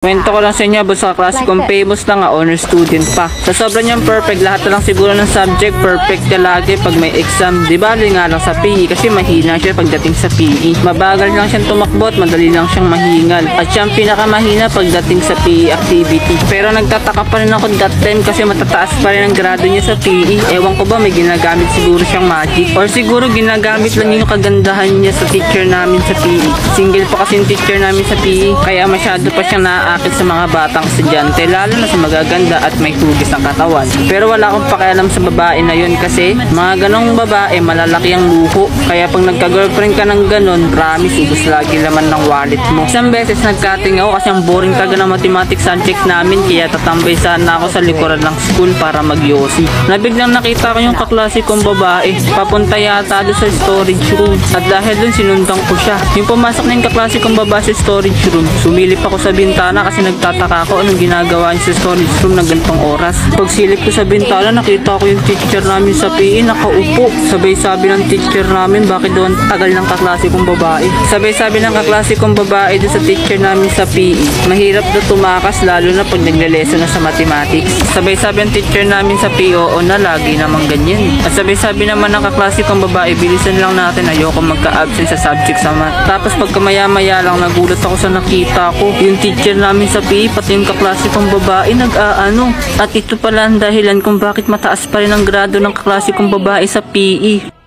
Kwento ko lang sa inyo, sa klase kong famous na nga, honor student pa. Sa sobrang niyang perfect, lahat na lang siguro ng subject, perfect ka lagi pag may exam. Di bali nga lang sa PE kasi mahina siya pagdating sa PE. Mabagal lang siyang tumakbo at madali lang siyang mahingal. At siyang pinakamahina pagdating sa PE activity. Pero nagtataka pa rin ako that time kasi matataas pa rin ang grado niya sa PE. Ewan ko ba, may ginagamit siguro siyang magic. Or siguro ginagamit lang yung kagandahan niya sa teacher namin sa PE. Single pa kasi yung teacher namin sa PE. Kaya masyado pa siyang naaakit sa mga batang estudyante, lalo na sa magaganda at may hugis ang katawan. Pero wala akong pakialam sa babae na yun kasi mga ganong babae malalaki ang luho. Kaya pag nagka-girlfriend ka ng ganon, promise, ubus lagi laman ng wallet mo. Isang beses nagkating ako kasi ang boring talaga ng mathematics subject namin, kaya tatambay sana ako sa likuran ng school para magyosi. Nabiglang nakita ko yung kaklase kong babae, papunta yata doon sa storage room. At dahil doon sinundan ko siya. Yung pumasok na yung kaklase kong babae sa storage room, sumilip ako sa bintana kasi nagtataka ako anong ginagawa niya sa storage room na ganitong oras. Pagsilip ko sa bintana, nakita ko yung teacher namin sa PE nakaupo. Sabay sabi ng teacher namin, bakit doon tagal ng kaklase kong babae. Sabay sabi ng kaklase kong babae doon sa teacher namin sa PE, mahirap daw tumakas lalo na pag nagle-lesson na sa mathematics. Sabay sabi ng teacher namin sa PE, oo na, lagi namang ganyan. At sabay sabi naman ng kaklase kong babae, bilisan lang natin, ayoko magka-absent sa subject sa math. Tapos pagkamaya-maya lang, nagulat ako sa nakita ko. Yung teacher namin sa PE, pati yung kaklase kong babae nag-aano. At ito pala ang dahilan kung bakit mataas pa rin ang grado ng kaklase kong babae sa PE.